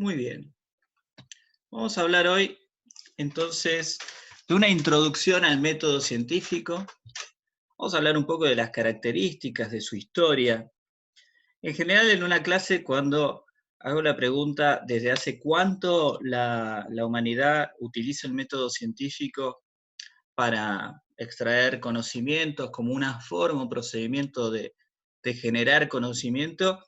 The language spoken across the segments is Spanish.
Muy bien. Vamos a hablar hoy, entonces, de una introducción al método científico. Vamos a hablar un poco de las características, de su historia. En general, en una clase, cuando hago la pregunta desde hace cuánto la humanidad utiliza el método científico para extraer conocimientos como una forma, un procedimiento de generar conocimiento,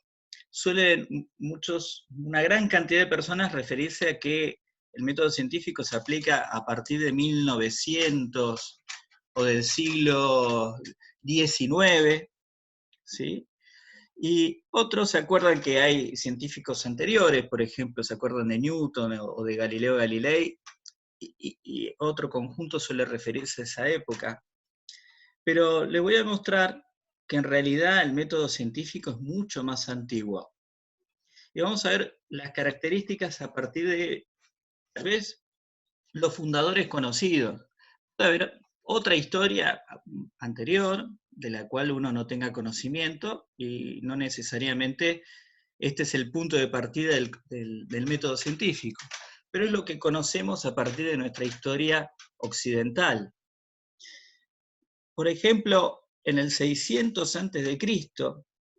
suelen una gran cantidad de personas referirse a que el método científico se aplica a partir de 1900 o del siglo XIX, ¿sí? Y otros se acuerdan que hay científicos anteriores, por ejemplo, se acuerdan de Newton o de Galileo Galilei, y otro conjunto suele referirse a esa época. Pero les voy a mostrar que en realidad el método científico es mucho más antiguo. Y vamos a ver las características a partir de, tal vez, los fundadores conocidos. Puede haber otra historia anterior de la cual uno no tenga conocimiento y no necesariamente este es el punto de partida del método científico, pero es lo que conocemos a partir de nuestra historia occidental. Por ejemplo, en el 600 a.C.,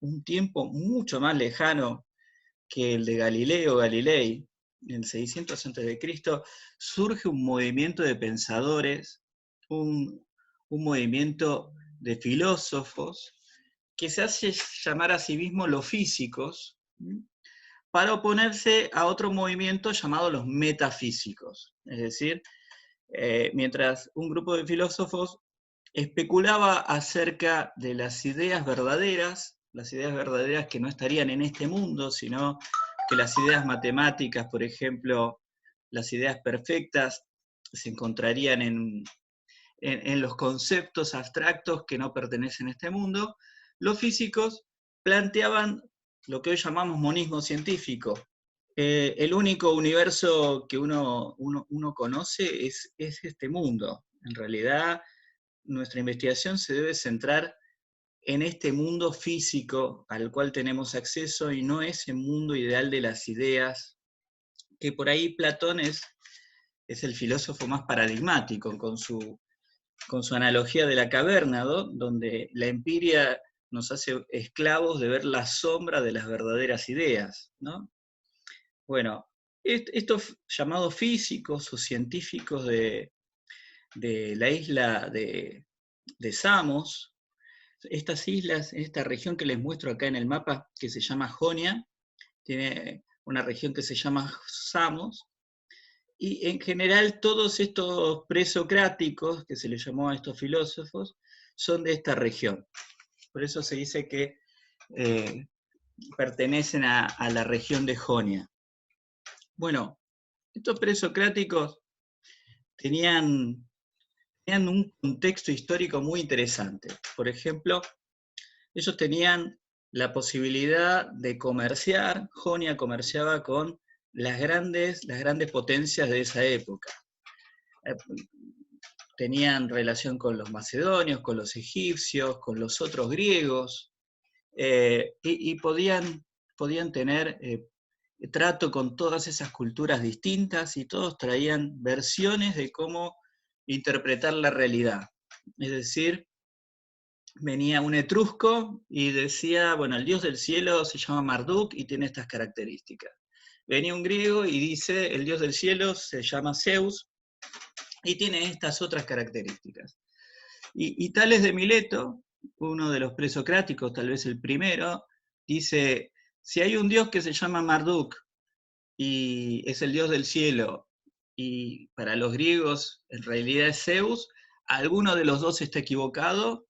un tiempo mucho más lejano que el de Galileo Galilei, en el 600 a.C., surge un movimiento de pensadores, un movimiento de filósofos, que se hace llamar a sí mismos los físicos, para oponerse a otro movimiento llamado los metafísicos. Es decir, mientras un grupo de filósofos especulaba acerca de las ideas verdaderas que no estarían en este mundo, sino que las ideas matemáticas, por ejemplo, las ideas perfectas, se encontrarían en los conceptos abstractos que no pertenecen a este mundo. Los físicos planteaban lo que hoy llamamos monismo científico. El único universo que uno conoce es este mundo. En realidad, nuestra investigación se debe centrar en este mundo físico al cual tenemos acceso y no ese mundo ideal de las ideas, que por ahí Platón es el filósofo más paradigmático con su analogía de la caverna, ¿no? Donde la empiria nos hace esclavos de ver la sombra de las verdaderas ideas, ¿no? Bueno, estos llamados físicos o científicos de la isla de Samos, estas islas, esta región que les muestro acá en el mapa, que se llama Jonia, tiene una región que se llama Samos, y en general todos estos presocráticos, que se les llamó a estos filósofos, son de esta región. Por eso se dice que pertenecen a la región de Jonia. Bueno, estos presocráticos tenían un contexto histórico muy interesante. Por ejemplo, ellos tenían la posibilidad de comerciar. Jonia comerciaba con las grandes potencias de esa época. Tenían relación con los macedonios, con los egipcios, con los otros griegos, y podían tener trato con todas esas culturas distintas, y todos traían versiones de cómo interpretar la realidad. Es decir, venía un etrusco y decía, bueno, el dios del cielo se llama Marduk y tiene estas características. Venía un griego y dice, el dios del cielo se llama Zeus y tiene estas otras características. Y Tales de Mileto, uno de los presocráticos, tal vez el primero, dice, si hay un dios que se llama Marduk y es el dios del cielo, y para los griegos en realidad es Zeus, alguno de los dos está equivocado,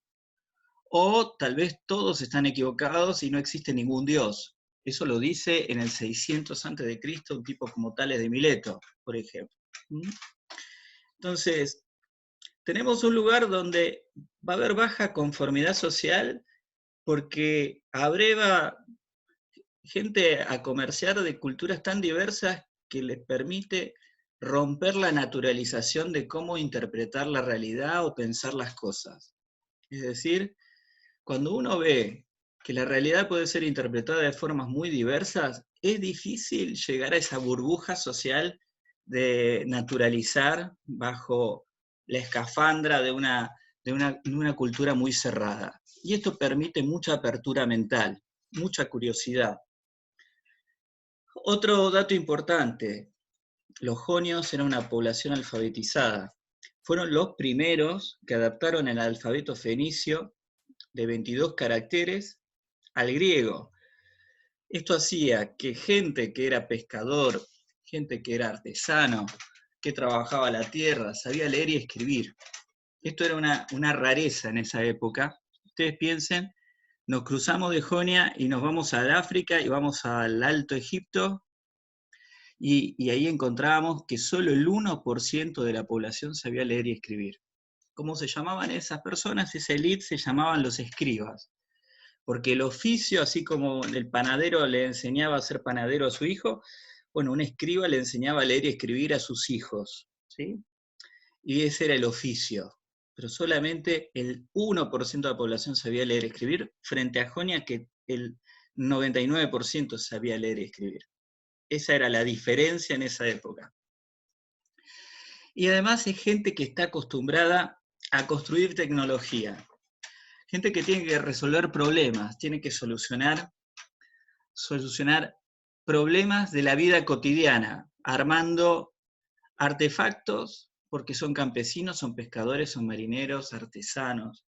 o tal vez todos están equivocados y no existe ningún dios. Eso lo dice en el 600 a.C. un tipo como Tales de Mileto, por ejemplo. Entonces, tenemos un lugar donde va a haber baja conformidad social porque abreva gente a comerciar de culturas tan diversas que les permite romper la naturalización de cómo interpretar la realidad o pensar las cosas. Es decir, cuando uno ve que la realidad puede ser interpretada de formas muy diversas, es difícil llegar a esa burbuja social de naturalizar bajo la escafandra de una cultura muy cerrada. Y esto permite mucha apertura mental, mucha curiosidad. Otro dato importante, los jonios eran una población alfabetizada. Fueron los primeros que adaptaron el alfabeto fenicio de 22 caracteres al griego. Esto hacía que gente que era pescador, gente que era artesano, que trabajaba la tierra, sabía leer y escribir. Esto era una rareza en esa época. Ustedes piensen, nos cruzamos de Jonia y nos vamos al África y vamos al Alto Egipto, y ahí encontrábamos que solo el 1% de la población sabía leer y escribir. ¿Cómo se llamaban esas personas? Esa élite se llamaban los escribas. Porque el oficio, así como el panadero le enseñaba a ser panadero a su hijo, bueno, un escriba le enseñaba a leer y escribir a sus hijos, ¿sí? Y ese era el oficio. Pero solamente el 1% de la población sabía leer y escribir, frente a Jonia, que el 99% sabía leer y escribir. Esa era la diferencia en esa época. Y además es gente que está acostumbrada a construir tecnología. Gente que tiene que resolver problemas, tiene que solucionar problemas de la vida cotidiana, armando artefactos, porque son campesinos, son pescadores, son marineros, artesanos.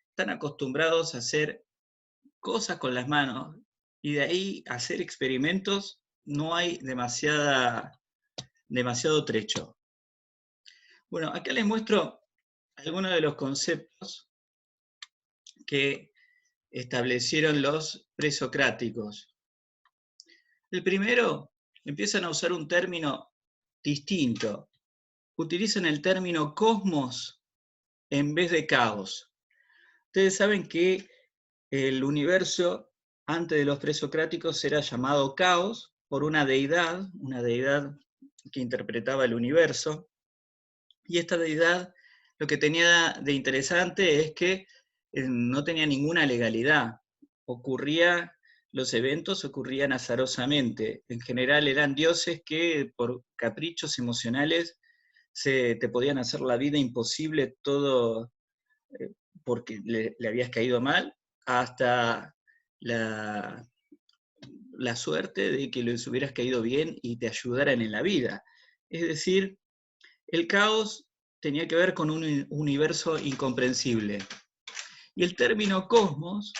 Están acostumbrados a hacer cosas con las manos, y de ahí a hacer experimentos no hay demasiado trecho. Bueno, acá les muestro algunos de los conceptos que establecieron los presocráticos. El primero, empiezan a usar un término distinto. Utilizan el término cosmos en vez de caos. Ustedes saben que el universo, antes de los presocráticos, era llamado caos por una deidad que interpretaba el universo. Y esta deidad lo que tenía de interesante es que no tenía ninguna legalidad. Los eventos ocurrían azarosamente. En general eran dioses que por caprichos emocionales te podían hacer la vida imposible, todo porque le habías caído mal, hasta la suerte de que les hubieras caído bien y te ayudaran en la vida. Es decir, el caos tenía que ver con un universo incomprensible. Y el término cosmos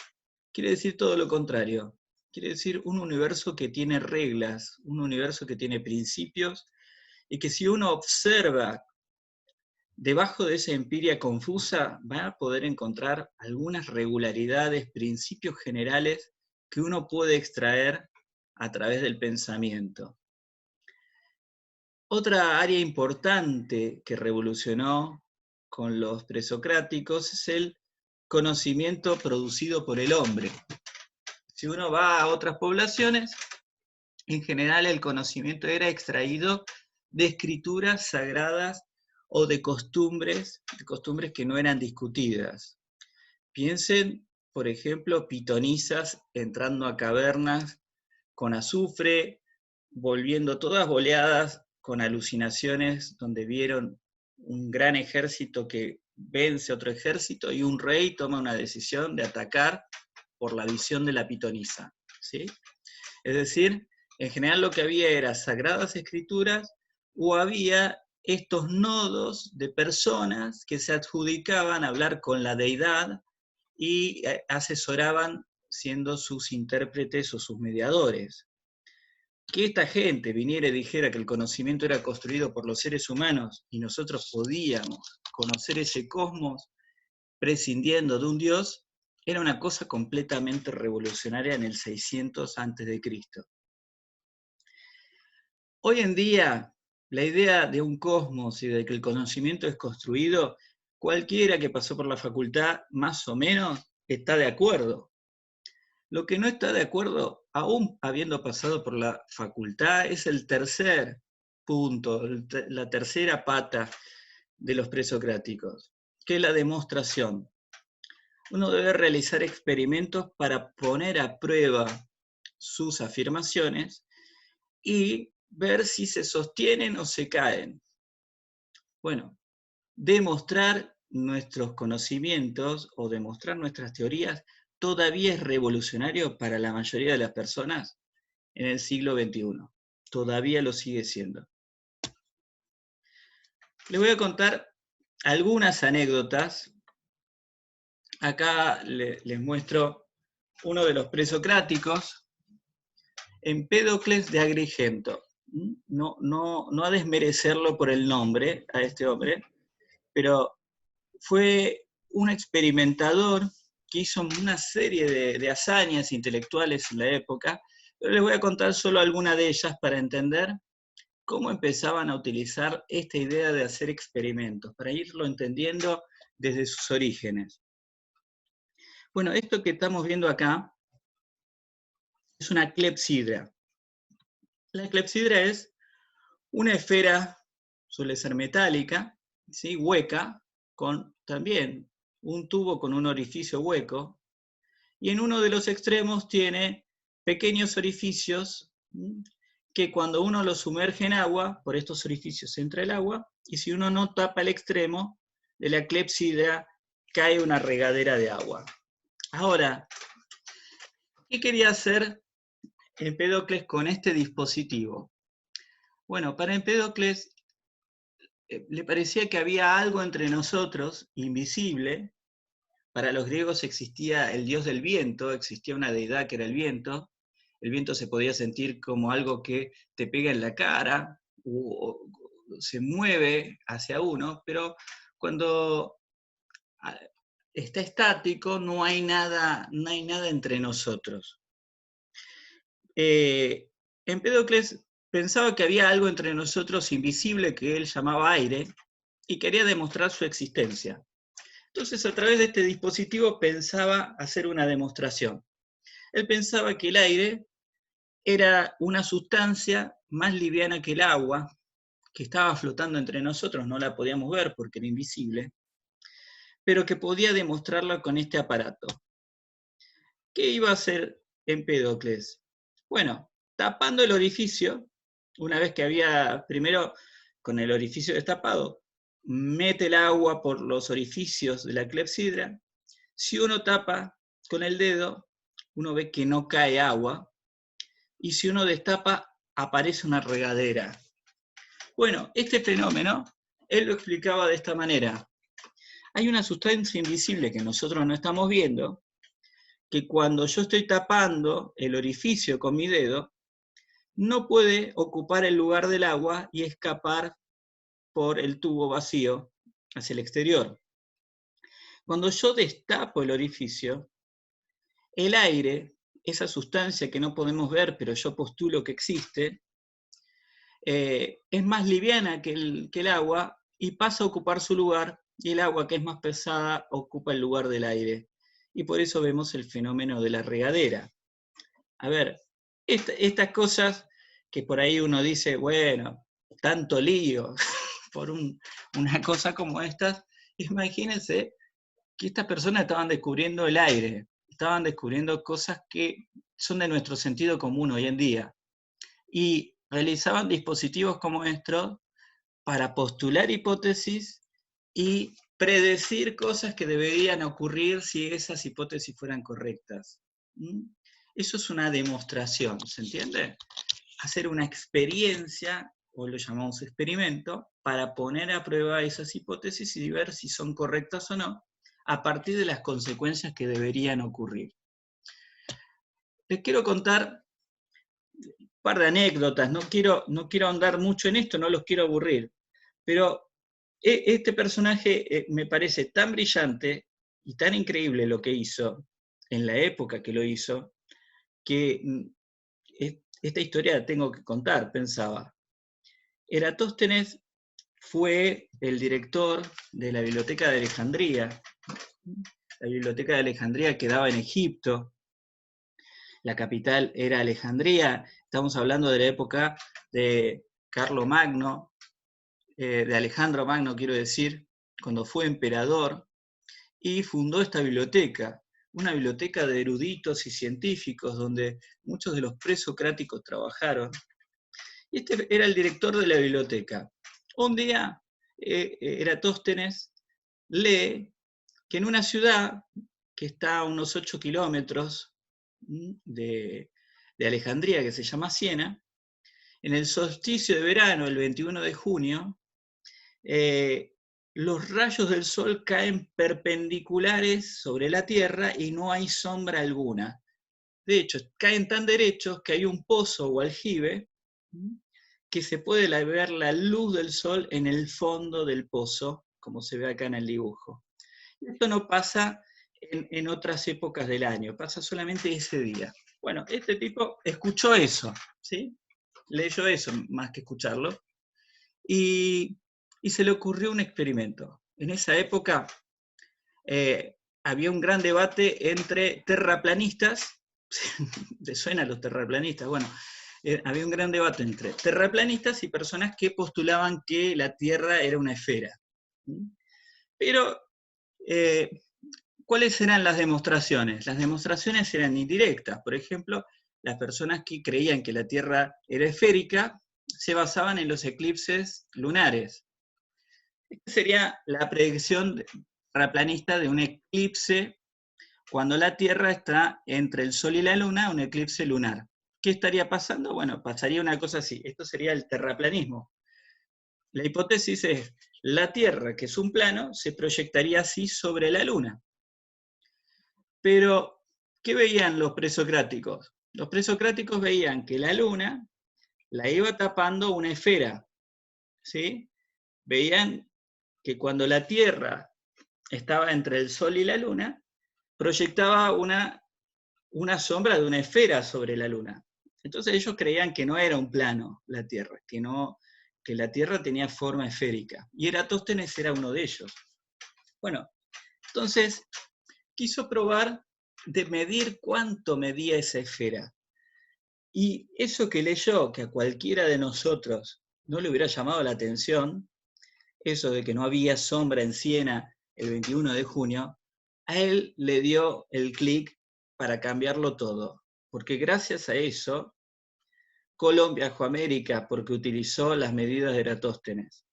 quiere decir todo lo contrario. Quiere decir un universo que tiene reglas, un universo que tiene principios, y que si uno observa debajo de esa empiria confusa, va a poder encontrar algunas regularidades, principios generales que uno puede extraer a través del pensamiento. Otra área importante que revolucionó con los presocráticos es el conocimiento producido por el hombre. Si uno va a otras poblaciones, en general el conocimiento era extraído de escrituras sagradas o de costumbres que no eran discutidas. Piensen, por ejemplo, pitonisas entrando a cavernas con azufre, volviendo todas boleadas con alucinaciones, donde vieron un gran ejército que vence a otro ejército y un rey toma una decisión de atacar por la visión de la pitonisa, ¿sí? Es decir, en general lo que había era sagradas escrituras, o había estos nodos de personas que se adjudicaban a hablar con la deidad y asesoraban siendo sus intérpretes o sus mediadores. Que esta gente viniera y dijera que el conocimiento era construido por los seres humanos y nosotros podíamos conocer ese cosmos prescindiendo de un Dios, era una cosa completamente revolucionaria en el 600 a.C. Hoy en día, la idea de un cosmos y de que el conocimiento es construido, cualquiera que pasó por la facultad, más o menos, está de acuerdo. Lo que no está de acuerdo, aún habiendo pasado por la facultad, es el tercer punto, la tercera pata de los presocráticos, que es la demostración. uno debe realizar experimentos para poner a prueba sus afirmaciones y ver si se sostienen o se caen. Bueno, demostrar nuestros conocimientos o demostrar nuestras teorías todavía es revolucionario para la mayoría de las personas en el siglo XXI. Todavía lo sigue siendo. Les voy a contar algunas anécdotas. Acá les muestro uno de los presocráticos, Empédocles de Agrigento. No a desmerecerlo por el nombre a este hombre, pero fue un experimentador que hizo una serie de hazañas intelectuales en la época, pero les voy a contar solo alguna de ellas para entender cómo empezaban a utilizar esta idea de hacer experimentos, para irlo entendiendo desde sus orígenes. Bueno, esto que estamos viendo acá es una clepsidra. La clepsidra es una esfera, suele ser metálica, ¿sí? Hueca, con también un tubo con un orificio hueco, y en uno de los extremos tiene pequeños orificios que cuando uno los sumerge en agua, por estos orificios entra el agua, y si uno no tapa el extremo de la clepsidra, cae una regadera de agua. Ahora, ¿qué quería hacer Empédocles con este dispositivo? Bueno, para Empédocles le parecía que había algo entre nosotros, invisible. Para los griegos existía el dios del viento, existía una deidad que era el viento. El viento se podía sentir como algo que te pega en la cara o se mueve hacia uno, pero cuando está estático no hay nada entre nosotros. Empédocles pensaba que había algo entre nosotros invisible que él llamaba aire y quería demostrar su existencia. Entonces, a través de este dispositivo pensaba hacer una demostración. Él pensaba que el aire era una sustancia más liviana que el agua, que estaba flotando entre nosotros, no la podíamos ver porque era invisible, pero que podía demostrarla con este aparato. ¿Qué iba a hacer Empédocles? Bueno, tapando el orificio, una vez que había, primero con el orificio destapado, mete el agua por los orificios de la clepsidra. Si uno tapa con el dedo, uno ve que no cae agua, y si uno destapa, aparece una regadera. Bueno, este fenómeno, él lo explicaba de esta manera. Hay una sustancia invisible que nosotros no estamos viendo, que cuando yo estoy tapando el orificio con mi dedo, no puede ocupar el lugar del agua y escapar por el tubo vacío hacia el exterior. Cuando yo destapo el orificio, el aire, esa sustancia que no podemos ver, pero yo postulo que existe, es más liviana que el agua y pasa a ocupar su lugar, y el agua, que es más pesada, ocupa el lugar del aire. Y por eso vemos el fenómeno de la regadera. A ver, estas cosas que por ahí uno dice, bueno, tanto lío por una cosa como esta, imagínense que estas personas estaban descubriendo el aire, estaban descubriendo cosas que son de nuestro sentido común hoy en día. Y realizaban dispositivos como estos para postular hipótesis y predecir cosas que deberían ocurrir si esas hipótesis fueran correctas. Eso es una demostración, ¿se entiende? Hacer una experiencia, o lo llamamos experimento, para poner a prueba esas hipótesis y ver si son correctas o no, a partir de las consecuencias que deberían ocurrir. Les quiero contar un par de anécdotas, no quiero ahondar mucho en esto, no los quiero aburrir, pero este personaje me parece tan brillante y tan increíble lo que hizo, en la época que lo hizo, que esta historia la tengo que contar, pensaba. Eratóstenes fue el director de la Biblioteca de Alejandría. La Biblioteca de Alejandría quedaba en Egipto. La capital era Alejandría. Estamos hablando de la época de Carlomagno, de Alejandro Magno, quiero decir, cuando fue emperador. y fundó esta biblioteca, una biblioteca de eruditos y científicos donde muchos de los presocráticos trabajaron. Y este era el director de la biblioteca. Un día, Eratóstenes lee que en una ciudad que está a unos 8 kilómetros de Alejandría, que se llama Siena, en el solsticio de verano, el 21 de junio, los rayos del sol caen perpendiculares sobre la Tierra y no hay sombra alguna. De hecho, caen tan derechos que hay un pozo o aljibe que se puede ver la luz del sol en el fondo del pozo, como se ve acá en el dibujo. Esto no pasa en otras épocas del año, pasa solamente ese día. Bueno, este tipo escuchó eso, ¿sí? Leyó eso más que escucharlo, y se le ocurrió un experimento. En esa época había un gran debate entre terraplanistas. ¿Te suenan los terraplanistas? Bueno, había un gran debate entre terraplanistas y personas que postulaban que la Tierra era una esfera. Pero, ¿cuáles eran las demostraciones? Las demostraciones eran indirectas. Por ejemplo, las personas que creían que la Tierra era esférica se basaban en los eclipses lunares. Esta sería la predicción terraplanista de un eclipse cuando la Tierra está entre el Sol y la Luna, un eclipse lunar. ¿Qué estaría pasando? Bueno, pasaría una cosa así. Esto sería el terraplanismo. La hipótesis es, la Tierra, que es un plano, se proyectaría así sobre la Luna. Pero, ¿qué veían los presocráticos? Los presocráticos veían que la Luna la iba tapando una esfera, ¿sí? Veían que cuando la Tierra estaba entre el Sol y la Luna, proyectaba una sombra de una esfera sobre la Luna. Entonces ellos creían que no era un plano la Tierra, que la Tierra tenía forma esférica. Y Eratóstenes era uno de ellos. Bueno, entonces quiso probar de medir cuánto medía esa esfera. Y eso que leyó, que a cualquiera de nosotros no le hubiera llamado la atención, eso de que no había sombra en Siena el 21 de junio, a él le dio el clic para cambiarlo todo. Porque gracias a eso, Colón viajó a América porque utilizó las medidas de Eratóstenes.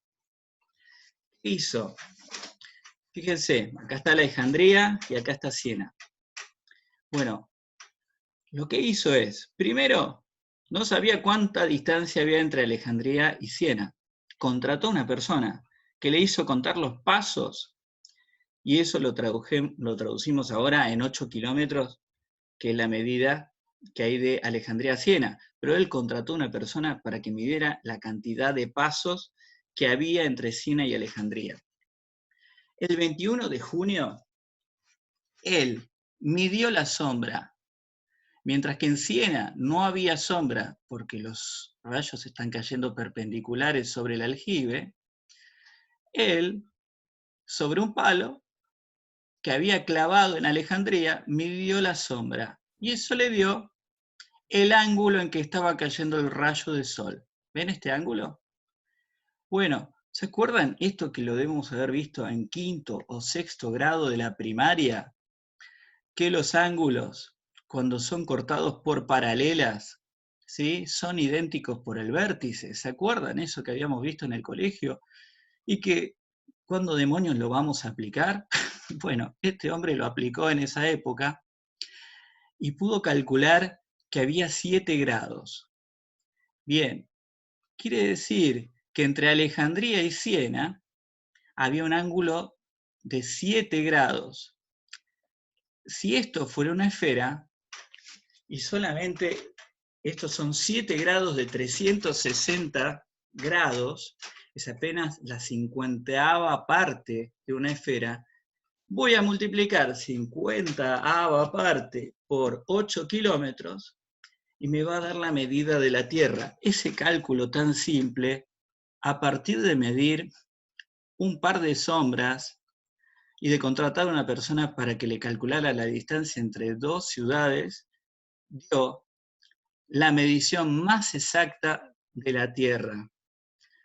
¿Qué hizo? Fíjense, acá está Alejandría y acá está Siena. Bueno, lo que hizo es, primero, no sabía cuánta distancia había entre Alejandría y Siena. Contrató a una persona que le hizo contar los pasos, y eso lo traducimos ahora en 8 kilómetros, que es la medida que hay de Alejandría a Siena. Pero él contrató a una persona para que midiera la cantidad de pasos que había entre Siena y Alejandría. El 21 de junio, él midió la sombra. Mientras que en Siena no había sombra porque los rayos están cayendo perpendiculares sobre el aljibe, él, sobre un palo que había clavado en Alejandría, midió la sombra. Y eso le dio el ángulo en que estaba cayendo el rayo de sol. ¿Ven este ángulo? Bueno, ¿se acuerdan esto que lo debemos haber visto en quinto o sexto grado de la primaria? Que los ángulos, cuando son cortados por paralelas, ¿sí?, son idénticos por el vértice. ¿Se acuerdan eso que habíamos visto en el colegio? Y que, ¿cuándo demonios lo vamos a aplicar? Bueno, este hombre lo aplicó en esa época y pudo calcular que había 7 grados. Bien, quiere decir que entre Alejandría y Siena había un ángulo de 7 grados. Si esto fuera una esfera, y solamente estos son 7 grados de 360 grados, es apenas la 50ª parte de una esfera, voy a multiplicar 50ª parte por 8 kilómetros y me va a dar la medida de la Tierra. Ese cálculo tan simple, a partir de medir un par de sombras y de contratar a una persona para que le calculara la distancia entre dos ciudades, dio la medición más exacta de la Tierra.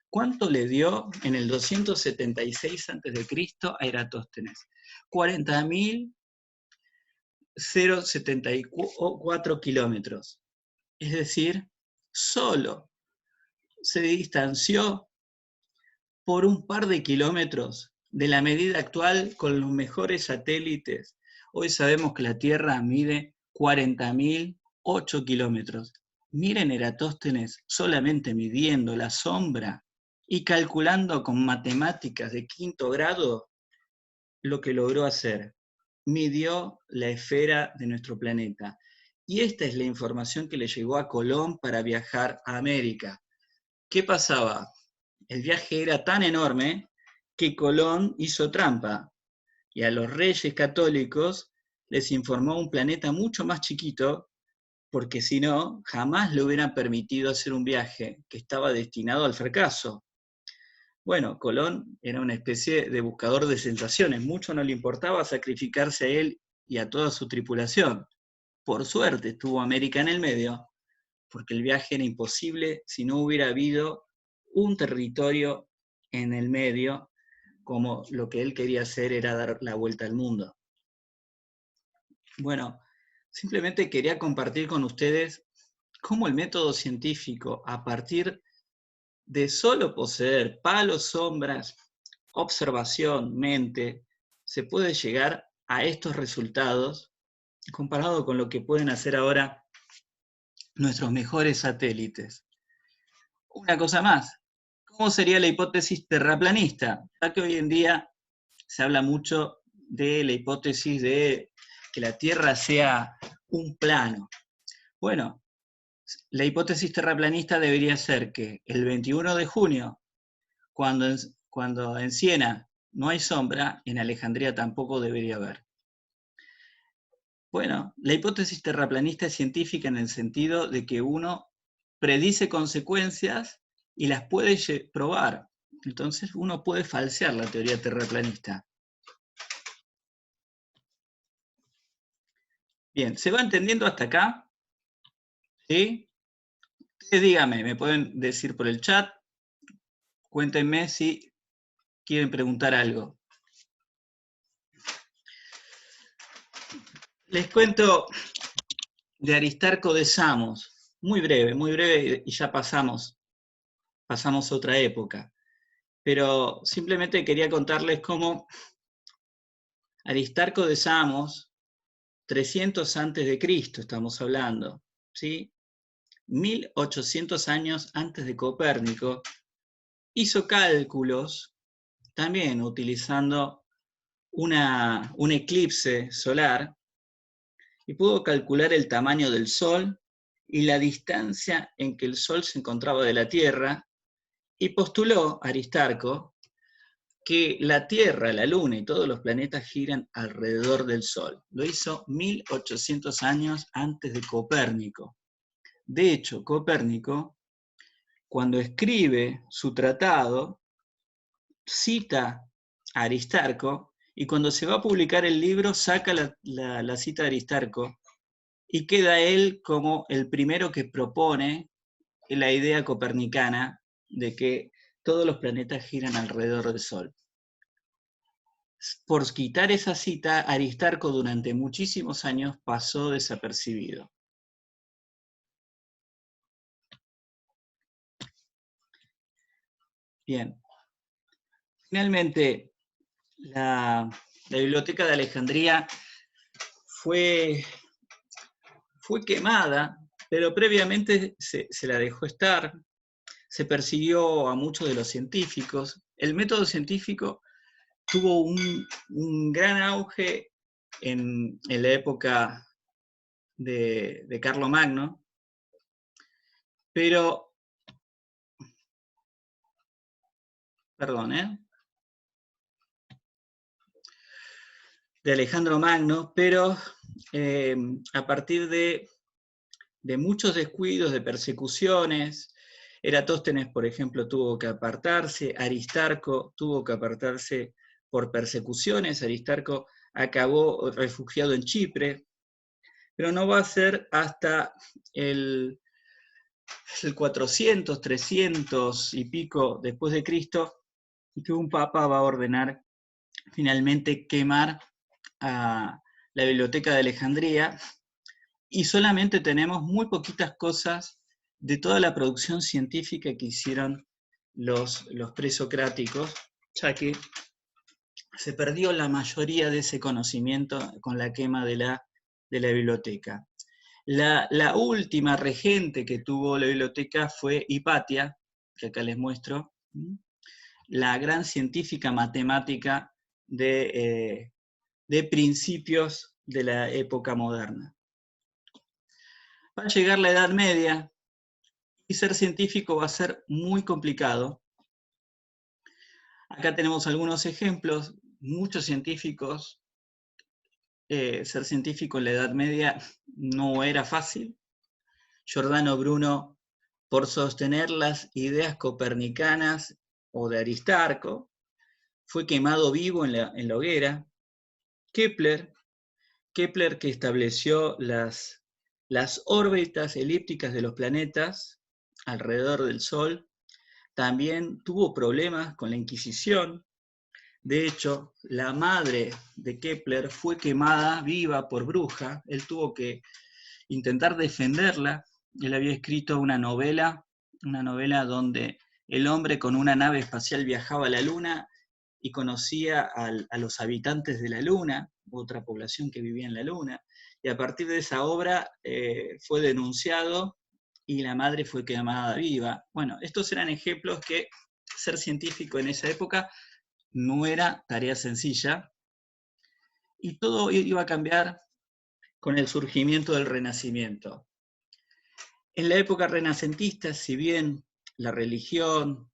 ¿Cuánto le dio en el 276 a.C. a Eratóstenes? 40.074 kilómetros. Es decir, solo se distanció por un par de kilómetros de la medida actual con los mejores satélites. Hoy sabemos que la Tierra mide 40.008 kilómetros. Miren Eratóstenes solamente midiendo la sombra y calculando con matemáticas de quinto grado lo que logró hacer. Midió la esfera de nuestro planeta. Y esta es la información que le llegó a Colón para viajar a América. ¿Qué pasaba? El viaje era tan enorme que Colón hizo trampa y a los reyes católicos les informó un planeta mucho más chiquito, porque si no, jamás le hubieran permitido hacer un viaje que estaba destinado al fracaso. Bueno, Colón era una especie de buscador de sensaciones, mucho no le importaba sacrificarse a él y a toda su tripulación. Por suerte estuvo América en el medio, porque el viaje era imposible si no hubiera habido un territorio en el medio, como lo que él quería hacer era dar la vuelta al mundo. Bueno, simplemente quería compartir con ustedes cómo el método científico, a partir de solo poseer palos, sombras, observación, mente, se puede llegar a estos resultados comparado con lo que pueden hacer ahora nuestros mejores satélites. Una cosa más, ¿cómo sería la hipótesis terraplanista? Ya que hoy en día se habla mucho de la hipótesis de que la Tierra sea un plano. Bueno, la hipótesis terraplanista debería ser que el 21 de junio, cuando en Siena no hay sombra, en Alejandría tampoco debería haber. Bueno, la hipótesis terraplanista es científica en el sentido de que uno predice consecuencias y las puede probar. Entonces uno puede falsear la teoría terraplanista. Bien, ¿se va entendiendo hasta acá? ¿Sí? Ustedes díganme, me pueden decir por el chat, cuéntenme si quieren preguntar algo. Les cuento de Aristarco de Samos, muy breve, y ya pasamos a otra época. Pero simplemente quería contarles cómo Aristarco de Samos, 300 antes de Cristo estamos hablando, ¿sí? 1800 años antes de Copérnico, hizo cálculos, también utilizando un eclipse solar, y pudo calcular el tamaño del Sol y la distancia en que el Sol se encontraba de la Tierra, y postuló, Aristarco, que la Tierra, la Luna y todos los planetas giran alrededor del Sol. Lo hizo 1800 años antes de Copérnico. De hecho, Copérnico, cuando escribe su tratado, cita a Aristarco, y cuando se va a publicar el libro saca la cita de Aristarco, y queda él como el primero que propone la idea copernicana de que todos los planetas giran alrededor del Sol. Por quitar esa cita, Aristarco durante muchísimos años pasó desapercibido. Bien. Finalmente, la Biblioteca de Alejandría fue quemada, pero previamente se la dejó estar, se persiguió a muchos de los científicos. El método científico tuvo un gran auge en la época de Carlomagno, pero, de Alejandro Magno, pero a partir de muchos descuidos, de persecuciones, Eratóstenes, por ejemplo, tuvo que apartarse, Aristarco tuvo que apartarse por persecuciones, Aristarco acabó refugiado en Chipre, pero no va a ser hasta el 400, 300 y pico después de Cristo que un papa va a ordenar finalmente quemar a la Biblioteca de Alejandría, y solamente tenemos muy poquitas cosas de toda la producción científica que hicieron los presocráticos, ya que se perdió la mayoría de ese conocimiento con la quema de la biblioteca. La última regente que tuvo la biblioteca fue Hipatia, que acá les muestro, la gran científica matemática de principios de la época moderna. Va a llegar la Edad Media y ser científico va a ser muy complicado. Acá tenemos algunos ejemplos. Muchos científicos, ser científico en la Edad Media no era fácil. Giordano Bruno, por sostener las ideas copernicanas o de Aristarco, fue quemado vivo en la hoguera. Kepler que estableció las órbitas elípticas de los planetas alrededor del Sol, también tuvo problemas con la Inquisición. De hecho, la madre de Kepler fue quemada viva por bruja. Él tuvo que intentar defenderla. Él había escrito una novela donde el hombre con una nave espacial viajaba a la Luna y conocía a los habitantes de la Luna, otra población que vivía en la Luna, y a partir de esa obra fue denunciado y la madre fue quemada viva. Bueno, estos eran ejemplos que ser científico en esa época no era tarea sencilla, y todo iba a cambiar con el surgimiento del Renacimiento. En la época renacentista, si bien la religión,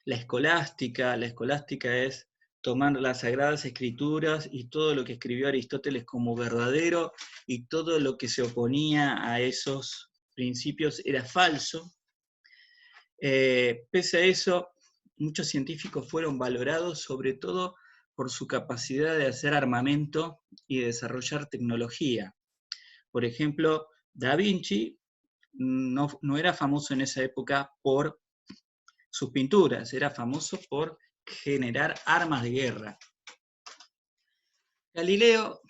la escolástica es tomar las Sagradas Escrituras y todo lo que escribió Aristóteles como verdadero, y todo lo que se oponía a esos principios era falso. Pese a eso, muchos científicos fueron valorados sobre todo por su capacidad de hacer armamento y de desarrollar tecnología. Por ejemplo, Da Vinci no era famoso en esa época por sus pinturas, era famoso por generar armas de guerra. Galileo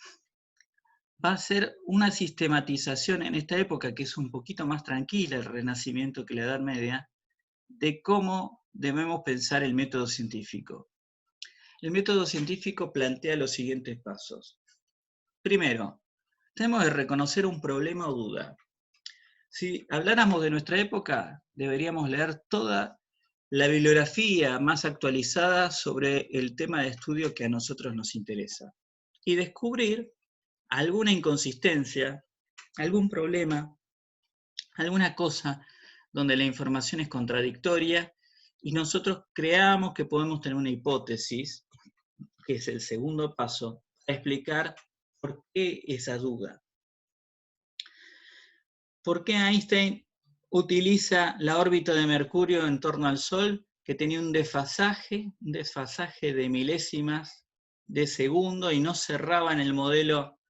va a hacer una sistematización en esta época, que es un poquito más tranquila, el Renacimiento, que la Edad Media, de cómo debemos pensar el método científico. El método científico plantea los siguientes pasos. Primero, tenemos que reconocer un problema o duda. Si habláramos de nuestra época, deberíamos leer toda la bibliografía más actualizada sobre el tema de estudio que a nosotros nos interesa y descubrir alguna inconsistencia, algún problema, alguna cosa donde la información es contradictoria y nosotros creamos que podemos tener una hipótesis, que es el segundo paso, a explicar por qué esa duda. ¿Por qué Einstein utiliza la órbita de Mercurio en torno al Sol, que tenía un desfasaje de milésimas de segundo y no cerraba en el modelo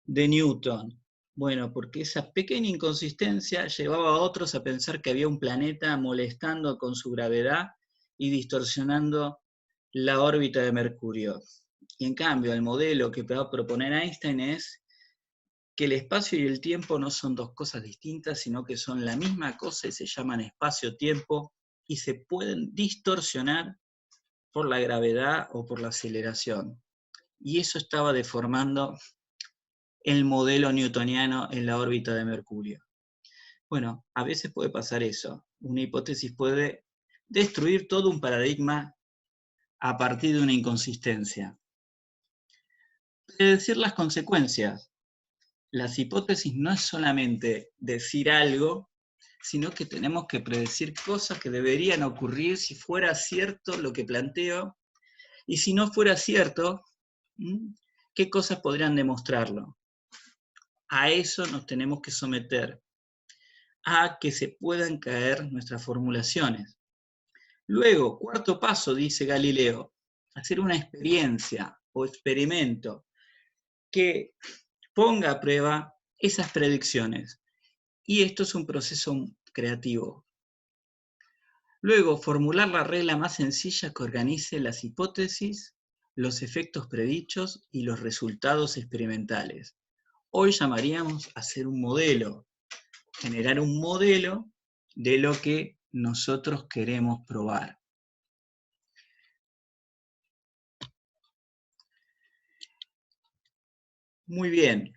de Newton? Bueno, porque esa pequeña inconsistencia llevaba a otros a pensar que había un planeta molestando con su gravedad y distorsionando la órbita de Mercurio. Y en cambio, el modelo que va a proponer Einstein es que el espacio y el tiempo no son dos cosas distintas, sino que son la misma cosa y se llaman espacio-tiempo y se pueden distorsionar por la gravedad o por la aceleración. Y eso estaba deformando el modelo newtoniano en la órbita de Mercurio. Bueno, a veces puede pasar eso. Una hipótesis puede destruir todo un paradigma a partir de una inconsistencia. Predecir las consecuencias. Las hipótesis no es solamente decir algo, sino que tenemos que predecir cosas que deberían ocurrir si fuera cierto lo que planteo, y si no fuera cierto, ¿qué cosas podrían demostrarlo? A eso nos tenemos que someter, a que se puedan caer nuestras formulaciones. Luego, cuarto paso, dice Galileo, hacer una experiencia o experimento que ponga a prueba esas predicciones. Y esto es un proceso creativo. Luego, formular la regla más sencilla que organice las hipótesis, los efectos predichos y los resultados experimentales. Hoy llamaríamos a hacer un modelo, generar un modelo de lo que nosotros queremos probar. Muy bien.